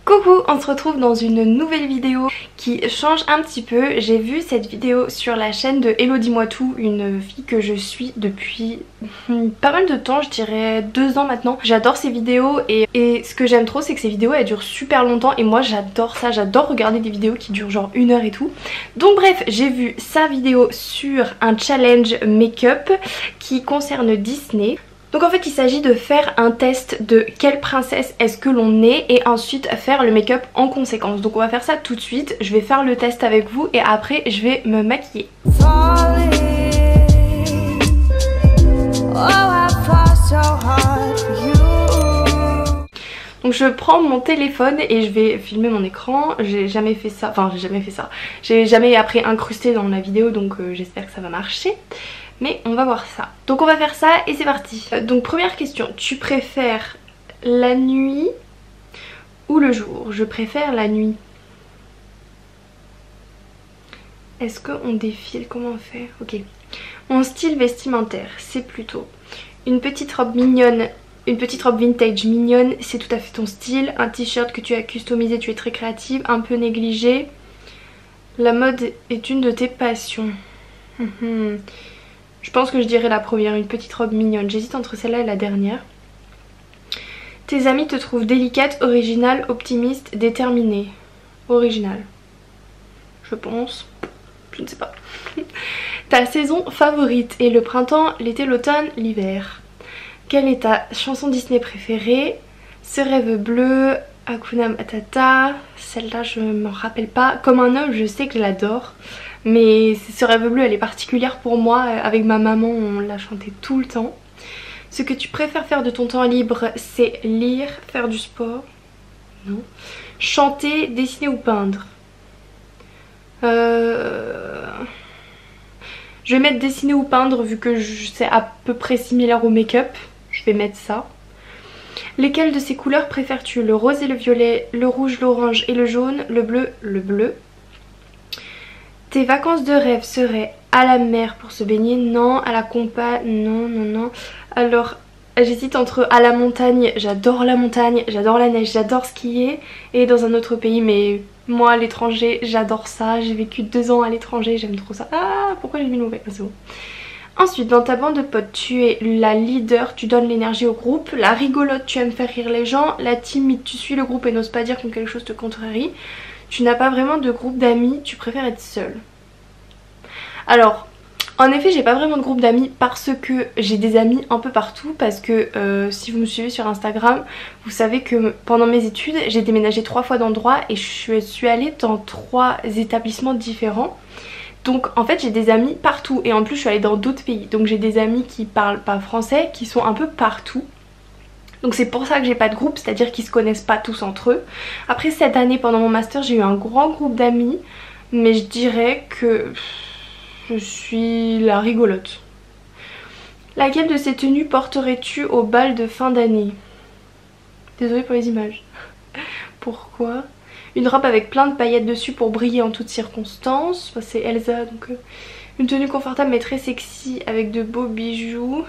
Coucou, on se retrouve dans une nouvelle vidéo qui change un petit peu. J'ai vu cette vidéo sur la chaîne de Hello Dis-moi Tout, une fille que je suis depuis pas mal de temps, je dirais 2 ans maintenant. J'adore ses vidéos et ce que j'aime trop c'est que ses vidéos elles durent super longtemps et moi j'adore ça, j'adore regarder des vidéos qui durent genre 1 heure et tout. Donc bref, j'ai vu sa vidéo sur un challenge make-up qui concerne Disney. Donc en fait il s'agit de faire un test de quelle princesse est-ce que l'on est et ensuite faire le make-up en conséquence. Donc on va faire ça tout de suite, je vais faire le test avec vous et après je vais me maquiller. Donc je prends mon téléphone et je vais filmer mon écran. J'ai jamais fait ça, enfin j'ai jamais après incrusté dans la vidéo donc j'espère que ça va marcher. Mais on va voir ça. Donc on va faire ça et c'est parti. Donc première question, tu préfères la nuit ou le jour? Je préfère la nuit. Est-ce qu'on défile? Comment on fait? Ok. Mon style vestimentaire, c'est plutôt une petite robe mignonne, une petite robe vintage mignonne, c'est tout à fait ton style. Un t-shirt que tu as customisé, tu es très créative, un peu négligé. La mode est une de tes passions. Je pense que je dirais la première, une petite robe mignonne. J'hésite entre celle-là et la dernière. Tes amis te trouvent délicate, originale, optimiste, déterminée. Originale. Je pense. Je ne sais pas. Ta saison favorite est le printemps, l'été, l'automne, l'hiver. Quelle est ta chanson Disney préférée? Ce rêve bleu, Hakuna Matata. Celle-là je m'en rappelle pas. Comme un homme, je sais que je l'adore. Mais ce rêve bleu elle est particulière pour moi, avec ma maman on l'a chanté tout le temps. Ce que tu préfères faire de ton temps libre c'est lire, faire du sport, non, chanter, dessiner ou peindre. Je vais mettre dessiner ou peindre vu que c'est à peu près similaire au make-up, je vais mettre ça. Lesquelles de ces couleurs préfères-tu? Le rose et le violet, le rouge, l'orange et le jaune, le bleu, le bleu. Tes vacances de rêve seraient à la mer pour se baigner? Non. À la campagne? Non, non, non. Alors j'hésite entre à la montagne, j'adore la montagne, j'adore la neige, j'adore skier. Et dans un autre pays, mais moi à l'étranger j'adore ça. J'ai vécu 2 ans à l'étranger, j'aime trop ça. Ah pourquoi j'ai mis mauvais? C'est bon. Ensuite dans ta bande de potes tu es la leader, tu donnes l'énergie au groupe. La rigolote, tu aimes faire rire les gens. La timide, tu suis le groupe et n'oses pas dire quand quelque chose te contrarie. Tu n'as pas vraiment de groupe d'amis, tu préfères être seule. Alors, en effet, j'ai pas vraiment de groupe d'amis parce que j'ai des amis un peu partout. Parce que si vous me suivez sur Instagram, vous savez que pendant mes études, j'ai déménagé 3 fois d'endroit et je suis allée dans 3 établissements différents. Donc en fait j'ai des amis partout et en plus je suis allée dans d'autres pays. Donc j'ai des amis qui parlent pas français, qui sont un peu partout. Donc c'est pour ça que j'ai pas de groupe, c'est-à-dire qu'ils se connaissent pas tous entre eux. Après cette année pendant mon master j'ai eu un grand groupe d'amis, mais je dirais que je suis la rigolote. Laquelle de ces tenues porterais-tu au bal de fin d'année? Désolée pour les images. Pourquoi? Une robe avec plein de paillettes dessus pour briller en toutes circonstances. Enfin, c'est Elsa donc une tenue confortable mais très sexy avec de beaux bijoux.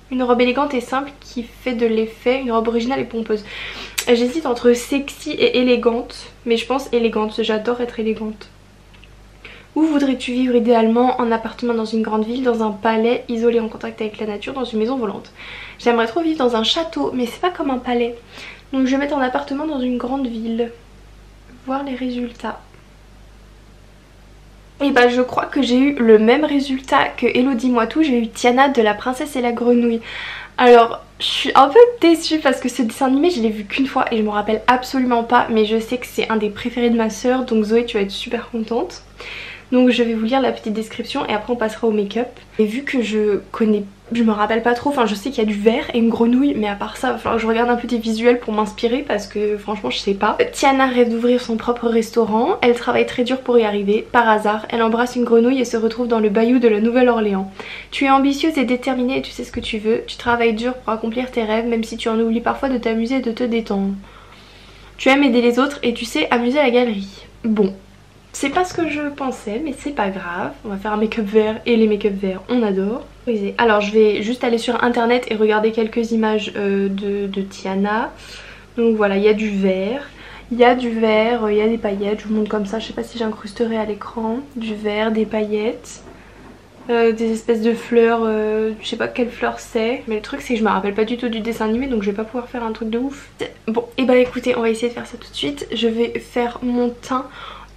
Une robe élégante et simple qui fait de l'effet, une robe originale et pompeuse. J'hésite entre sexy et élégante, mais je pense élégante, j'adore être élégante. Où voudrais-tu vivre idéalement? En appartement dans une grande ville, dans un palais, isolé en contact avec la nature, dans une maison volante. J'aimerais trop vivre dans un château, mais c'est pas comme un palais. Donc je vais mettre en appartement dans une grande ville. Voir les résultats. Et bah je crois que j'ai eu le même résultat que Hello Dis-moi Tout, j'ai eu Tiana de La Princesse et la Grenouille. Alors je suis un peu déçue parce que ce dessin animé je l'ai vu qu'une fois et je me rappelle absolument pas, mais je sais que c'est un des préférés de ma soeur, donc Zoé tu vas être super contente. Donc je vais vous lire la petite description et après on passera au make-up. Et vu que je me rappelle pas trop, enfin je sais qu'il y a du vert et une grenouille, mais à part ça il va falloir que je regarde un peu des visuels pour m'inspirer parce que franchement je sais pas. Tiana rêve d'ouvrir son propre restaurant, elle travaille très dur pour y arriver. Par hasard, elle embrasse une grenouille et se retrouve dans le bayou de la Nouvelle-Orléans. Tu es ambitieuse et déterminée et tu sais ce que tu veux. Tu travailles dur pour accomplir tes rêves même si tu en oublies parfois de t'amuser et de te détendre. Tu aimes aider les autres et tu sais amuser la galerie. Bon. C'est pas ce que je pensais mais c'est pas grave, on va faire un make-up vert et les make-up verts on adore. Alors je vais juste aller sur internet et regarder quelques images de Tiana. Donc voilà, il y a du vert, Il y a du vert, il y a des paillettes, je vous montre comme ça, je sais pas si j'incrusterai à l'écran. Du vert, des paillettes, des espèces de fleurs, je sais pas quelle fleur c'est. Mais le truc c'est que je me rappelle pas du tout du dessin animé, donc je vais pas pouvoir faire un truc de ouf. Bon, et bah écoutez, on va essayer de faire ça tout de suite. Je vais faire mon teint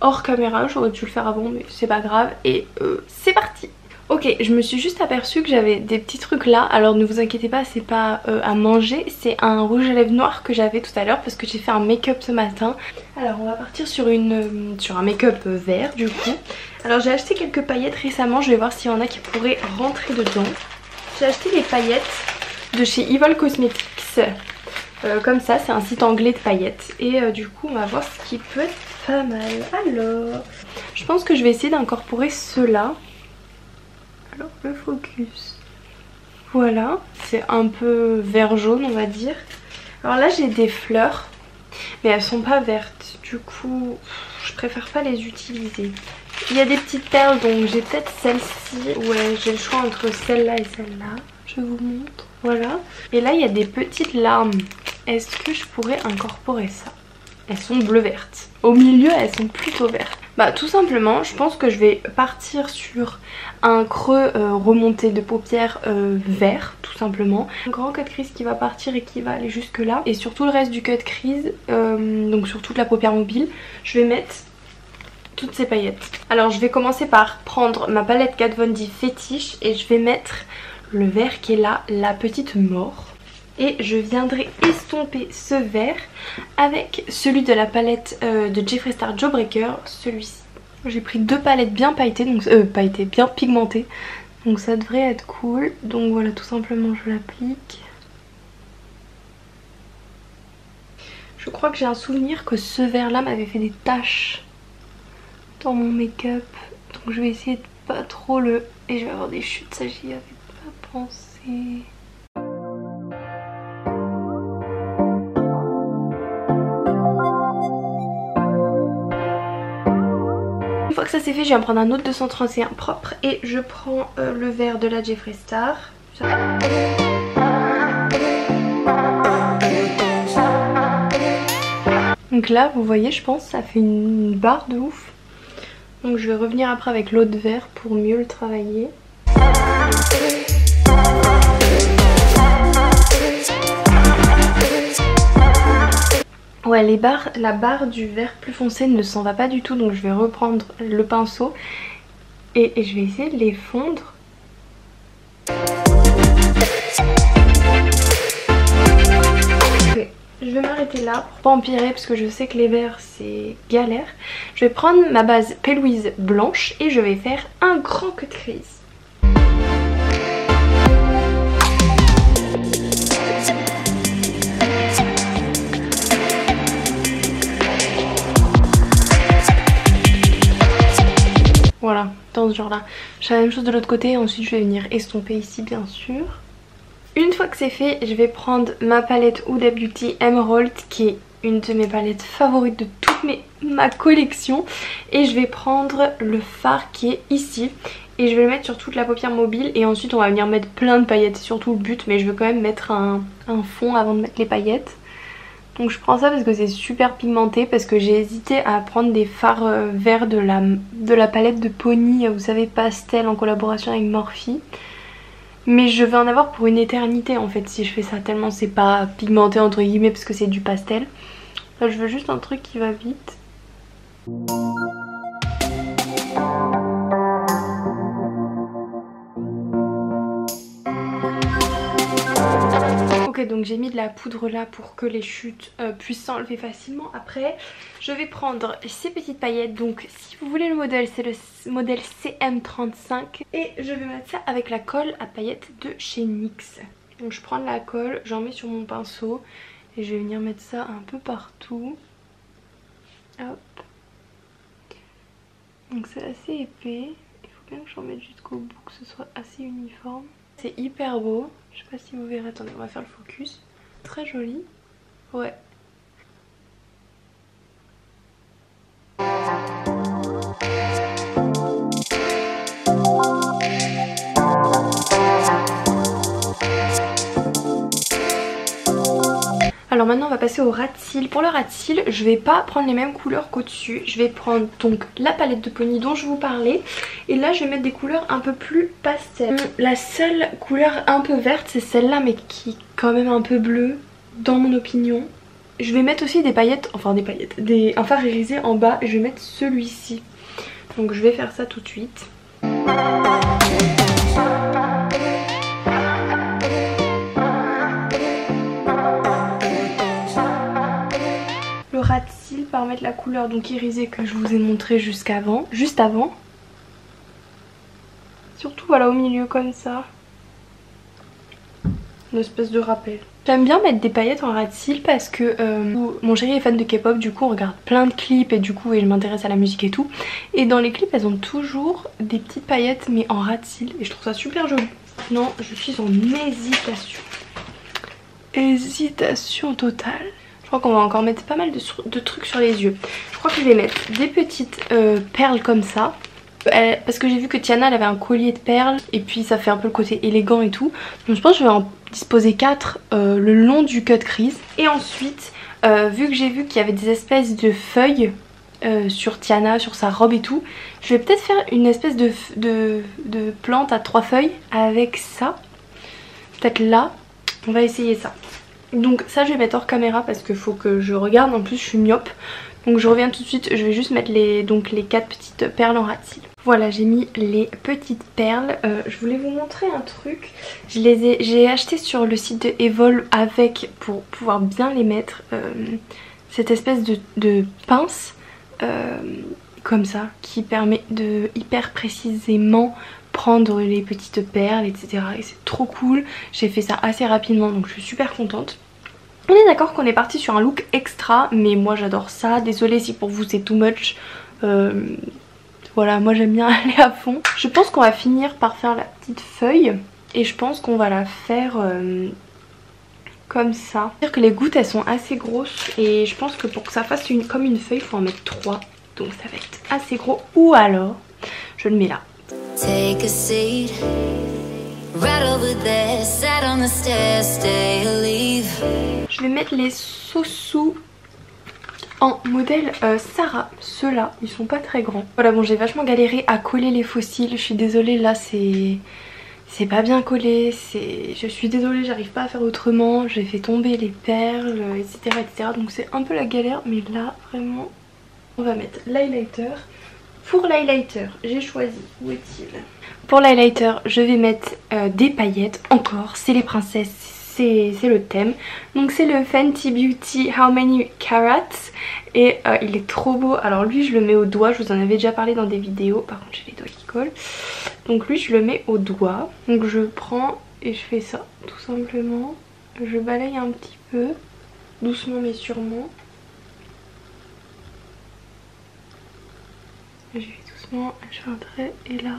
hors caméra, j'aurais dû le faire avant mais c'est pas grave. Et c'est parti. Ok, je me suis juste aperçue que j'avais des petits trucs là. Alors ne vous inquiétez pas, c'est pas à manger. C'est un rouge à lèvres noir que j'avais tout à l'heure parce que j'ai fait un make-up ce matin. Alors on va partir sur un make-up vert du coup. Alors j'ai acheté quelques paillettes récemment. Je vais voir s'il y en a qui pourraient rentrer dedans. J'ai acheté les paillettes de chez Evil Cosmetics. Comme ça, c'est un site anglais de paillettes. Et du coup on va voir ce qui peut être pas mal. Alors, je pense que je vais essayer d'incorporer ceux-là. Alors le focus, voilà, c'est un peu vert jaune on va dire. Alors là j'ai des fleurs mais elles sont pas vertes, du coup je préfère pas les utiliser. Il y a des petites perles donc j'ai peut-être celle-ci, ouais j'ai le choix entre celle-là et celle-là, je vous montre, voilà. Et là il y a des petites larmes, est-ce que je pourrais incorporer ça? Elles sont bleu-vertes, au milieu elles sont plutôt vertes. Bah tout simplement je pense que je vais partir sur un creux remonté de paupières vert tout simplement. Un grand cut crease qui va partir et qui va aller jusque là. Et sur tout le reste du cut crease, donc sur toute la paupière mobile, je vais mettre toutes ces paillettes. Alors je vais commencer par prendre ma palette Kat Von D fétiche et je vais mettre le vert qui est là, la petite mort. Et je viendrai estomper ce vert avec celui de la palette de Jeffree Star Jawbreaker, celui-ci. J'ai pris deux palettes bien pailletées, donc pailletées, bien pigmentées. Donc ça devrait être cool. Donc voilà, tout simplement je l'applique. Je crois que j'ai un souvenir que ce vert là m'avait fait des taches dans mon make-up. Donc je vais essayer de pas trop le... Et je vais avoir des chutes, ça j'y avais pas pensé. Une fois que ça c'est fait, je vais en prendre un autre 231 propre et je prends le vert de la Jeffree Star. Donc là vous voyez je pense ça fait une barre de ouf. Donc je vais revenir après avec l'autre vert pour mieux le travailler. Ouais la barre du vert plus foncé ne s'en va pas du tout, donc je vais reprendre le pinceau et je vais essayer de les fondre. Ok, je vais m'arrêter là pour pas empirer parce que je sais que les verts c'est galère. Je vais prendre ma base P. Louise blanche et je vais faire un grand cut crease. Voilà, dans ce genre là. Je fais la même chose de l'autre côté et ensuite je vais venir estomper ici bien sûr. Une fois que c'est fait, je vais prendre ma palette Huda Beauty Emerald qui est une de mes palettes favorites de toute ma collection. Et je vais prendre le fard qui est ici et je vais le mettre sur toute la paupière mobile et ensuite on va venir mettre plein de paillettes. C'est surtout le but, mais je veux quand même mettre un fond avant de mettre les paillettes. Donc je prends ça parce que c'est super pigmenté, parce que j'ai hésité à prendre des fards verts de la palette de Pony, vous savez, pastel en collaboration avec Morphe. Mais je vais en avoir pour une éternité en fait si je fais ça, tellement c'est pas pigmenté entre guillemets parce que c'est du pastel. Là je veux juste un truc qui va vite. Ok, donc j'ai mis de la poudre là pour que les chutes puissent s'enlever facilement. Après je vais prendre ces petites paillettes, donc si vous voulez le modèle c'est le modèle CM35. Et je vais mettre ça avec la colle à paillettes de chez NYX. Donc je prends de la colle, j'en mets sur mon pinceau et je vais venir mettre ça un peu partout. Hop. Donc c'est assez épais, il faut bien que j'en mette jusqu'au bout, que ce soit assez uniforme. C'est hyper beau, je sais pas si vous verrez, attendez on va faire le focus. Très joli, ouais. Alors maintenant on va passer passer au ras de cils. Pour le ras de cils, je vais pas prendre les mêmes couleurs qu'au-dessus. Je vais prendre donc la palette de Pony dont je vous parlais. Et là je vais mettre des couleurs un peu plus pastel. La seule couleur un peu verte c'est celle-là, mais qui est quand même un peu bleue dans mon opinion. Je vais mettre aussi des paillettes, un fard irisé en bas. Je vais mettre celui-ci. Donc je vais faire ça tout de suite. Le ras de cils par mettre la couleur donc irisée que je vous ai montré juste avant. Surtout voilà au milieu comme ça. Une espèce de rappel. J'aime bien mettre des paillettes en ras de cils parce que mon chéri est fan de K-pop, du coup on regarde plein de clips et du coup je m'intéresse à la musique et tout. Et dans les clips elles ont toujours des petites paillettes mais en ras de cils et je trouve ça super joli. Maintenant je suis en hésitation. Hésitation totale. Je crois qu'on va encore mettre pas mal de trucs sur les yeux. Je crois que je vais mettre des petites perles comme ça. Parce que j'ai vu que Tiana elle avait un collier de perles et puis ça fait un peu le côté élégant et tout. Donc je pense que je vais en disposer 4 le long du cut crease. Et ensuite vu que j'ai vu qu'il y avait des espèces de feuilles sur Tiana, sur sa robe et tout, je vais peut-être faire une espèce de plante à 3 feuilles avec ça. Peut-être là, on va essayer ça. Donc ça je vais mettre hors caméra parce qu'il faut que je regarde, en plus je suis myope. Donc je reviens tout de suite, je vais juste mettre les 4 petites perles en ras de cils. Voilà, j'ai mis les petites perles. Je voulais vous montrer un truc. J'ai acheté sur le site de Evol avec, pour pouvoir bien les mettre, cette espèce de pince comme ça qui permet de hyper précisément prendre les petites perles, etc. Et c'est trop cool. J'ai fait ça assez rapidement donc je suis super contente. On est d'accord qu'on est parti sur un look extra, mais moi j'adore ça. Désolée si pour vous c'est too much. Voilà, moi j'aime bien aller à fond. Je pense qu'on va finir par faire la petite feuille. Et je pense qu'on va la faire comme ça. C'est-à-dire que les gouttes elles sont assez grosses. Et je pense que pour que ça fasse comme une feuille, il faut en mettre 3. Donc ça va être assez gros. Ou alors, je le mets là. Take a seat. Right over there, sat on the stairs, stay or leave. Je vais mettre les Sosu en modèle Sarah. Ceux-là, ils sont pas très grands. Voilà, bon j'ai vachement galéré à coller les fossiles. Je suis désolée, là c'est pas bien collé. Je suis désolée, j'arrive pas à faire autrement. J'ai fait tomber les perles, etc. Donc c'est un peu la galère, mais là vraiment, on va mettre l'highlighter. Pour l'highlighter, j'ai choisi, où est-il? Pour l'highlighter, je vais mettre des paillettes, encore, c'est les princesses, c'est le thème. Donc c'est le Fenty Beauty How Many Carats et il est trop beau. Alors lui je le mets au doigt, je vous en avais déjà parlé dans des vidéos, par contre j'ai les doigts qui collent. Donc lui je le mets au doigt, donc je prends et je fais ça tout simplement. Je balaye un petit peu, doucement mais sûrement. Je vais doucement, je fais un trait et là.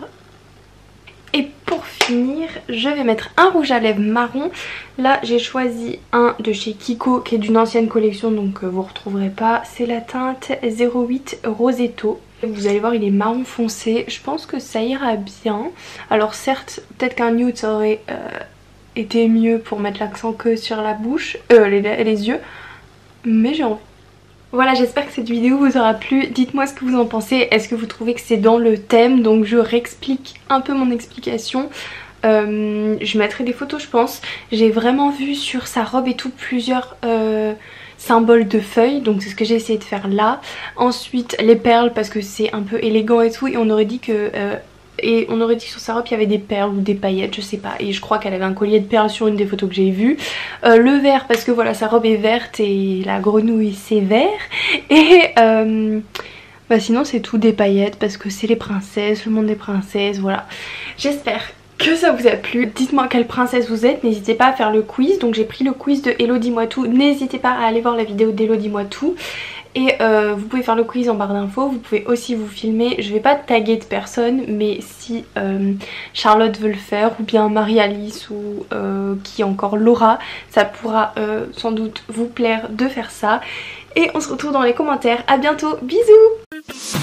Et pour finir, je vais mettre un rouge à lèvres marron. Là j'ai choisi un de chez Kiko qui est d'une ancienne collection, donc vous retrouverez pas. C'est la teinte 08 Rosetto. Vous allez voir, il est marron foncé. Je pense que ça ira bien. Alors certes, peut-être qu'un nude ça aurait été mieux pour mettre l'accent que sur la bouche, les yeux. Mais j'ai envie. Voilà, j'espère que cette vidéo vous aura plu. Dites-moi ce que vous en pensez. Est-ce que vous trouvez que c'est dans le thème? Donc je réexplique un peu mon explication. Je mettrai des photos je pense. J'ai vraiment vu sur sa robe et tout plusieurs symboles de feuilles. Donc c'est ce que j'ai essayé de faire là. Ensuite les perles parce que c'est un peu élégant et tout. Et on aurait dit que... sur sa robe il y avait des perles ou des paillettes, je sais pas. Et je crois qu'elle avait un collier de perles sur une des photos que j'ai vues. Le vert parce que voilà, sa robe est verte et la grenouille c'est vert. Et bah sinon c'est tout des paillettes parce que c'est les princesses, le monde des princesses, voilà. J'espère que ça vous a plu. Dites-moi quelle princesse vous êtes, n'hésitez pas à faire le quiz. Donc j'ai pris le quiz de Hello Dis-moi tout, n'hésitez pas à aller voir la vidéo d'Hello Dis-moi tout. Et vous pouvez faire le quiz en barre d'infos, vous pouvez aussi vous filmer. Je vais pas taguer de personne, mais si Charlotte veut le faire, ou bien Marie-Alice, ou qui est encore Laura, ça pourra sans doute vous plaire de faire ça. Et on se retrouve dans les commentaires, à bientôt, bisous.